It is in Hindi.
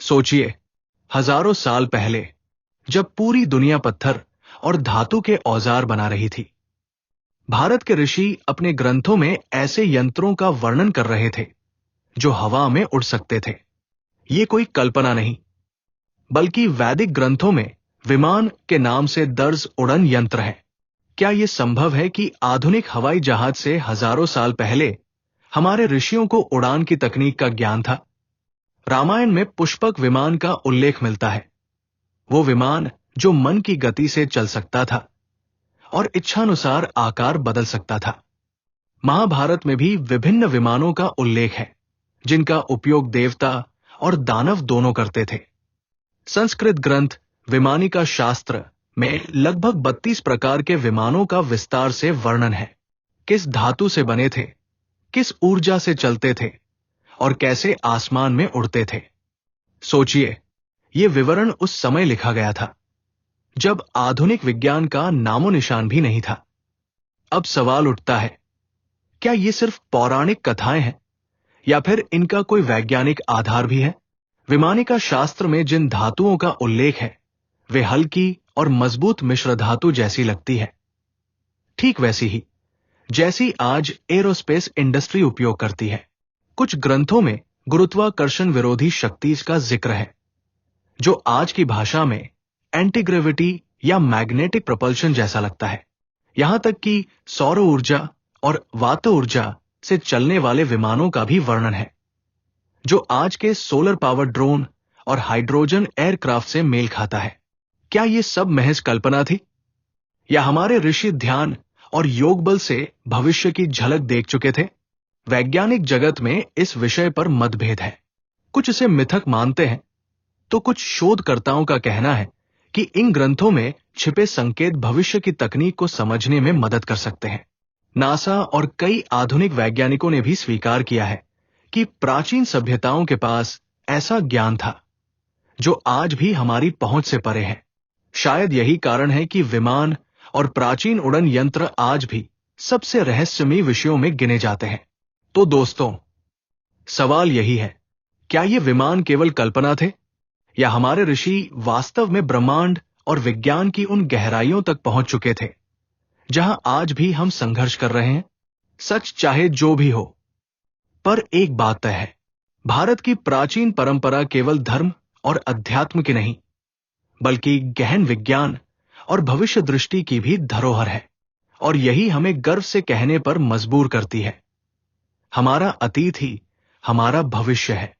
सोचिए, हजारों साल पहले जब पूरी दुनिया पत्थर और धातु के औजार बना रही थी, भारत के ऋषि अपने ग्रंथों में ऐसे यंत्रों का वर्णन कर रहे थे जो हवा में उड़ सकते थे। ये कोई कल्पना नहीं, बल्कि वैदिक ग्रंथों में विमान के नाम से दर्ज उड़न यंत्र है। क्या यह संभव है कि आधुनिक हवाई जहाज से हजारों साल पहले हमारे ऋषियों को उड़ान की तकनीक का ज्ञान था? रामायण में पुष्पक विमान का उल्लेख मिलता है। वो विमान जो मन की गति से चल सकता था और इच्छानुसार आकार बदल सकता था। महाभारत में भी विभिन्न विमानों का उल्लेख है, जिनका उपयोग देवता और दानव दोनों करते थे। संस्कृत ग्रंथ विमानिका शास्त्र में लगभग 32 प्रकार के विमानों का विस्तार से वर्णन है। किस धातु से बने थे, किस ऊर्जा से चलते थे और कैसे आसमान में उड़ते थे। सोचिए, ये विवरण उस समय लिखा गया था जब आधुनिक विज्ञान का नामो निशान भी नहीं था। अब सवाल उठता है, क्या ये सिर्फ पौराणिक कथाएं हैं या फिर इनका कोई वैज्ञानिक आधार भी है? विमानिका शास्त्र में जिन धातुओं का उल्लेख है, वे हल्की और मजबूत मिश्र धातु जैसी लगती है, ठीक वैसी ही जैसी आज एरोस्पेस इंडस्ट्री उपयोग करती है। कुछ ग्रंथों में गुरुत्वाकर्षण विरोधी शक्ति का जिक्र है, जो आज की भाषा में एंटीग्रेविटी या मैग्नेटिक propulsion जैसा लगता है। यहां तक कि सौर ऊर्जा और वात ऊर्जा से चलने वाले विमानों का भी वर्णन है, जो आज के सोलर पावर ड्रोन और हाइड्रोजन एयरक्राफ्ट से मेल खाता है। क्या ये सब महज कल्पना थी, या हमारे ऋषि ध्यान और योग बल से भविष्य की झलक देख चुके थे? वैज्ञानिक जगत में इस विषय पर मतभेद है। कुछ इसे मिथक मानते हैं, तो कुछ शोधकर्ताओं का कहना है कि इन ग्रंथों में छिपे संकेत भविष्य की तकनीक को समझने में मदद कर सकते हैं। नासा और कई आधुनिक वैज्ञानिकों ने भी स्वीकार किया है कि प्राचीन सभ्यताओं के पास ऐसा ज्ञान था जो आज भी हमारी पहुंच से परे है। शायद यही कारण है कि विमान और प्राचीन उड़न यंत्र आज भी सबसे रहस्यमयी विषयों में गिने जाते हैं। तो दोस्तों, सवाल यही है, क्या ये विमान केवल कल्पना थे, या हमारे ऋषि वास्तव में ब्रह्मांड और विज्ञान की उन गहराइयों तक पहुंच चुके थे जहां आज भी हम संघर्ष कर रहे हैं? सच चाहे जो भी हो, पर एक बात तय है, भारत की प्राचीन परंपरा केवल धर्म और अध्यात्म की नहीं, बल्कि गहन विज्ञान और भविष्य दृष्टि की भी धरोहर है। और यही हमें गर्व से कहने पर मजबूर करती है, हमारा अतीत ही हमारा भविष्य है।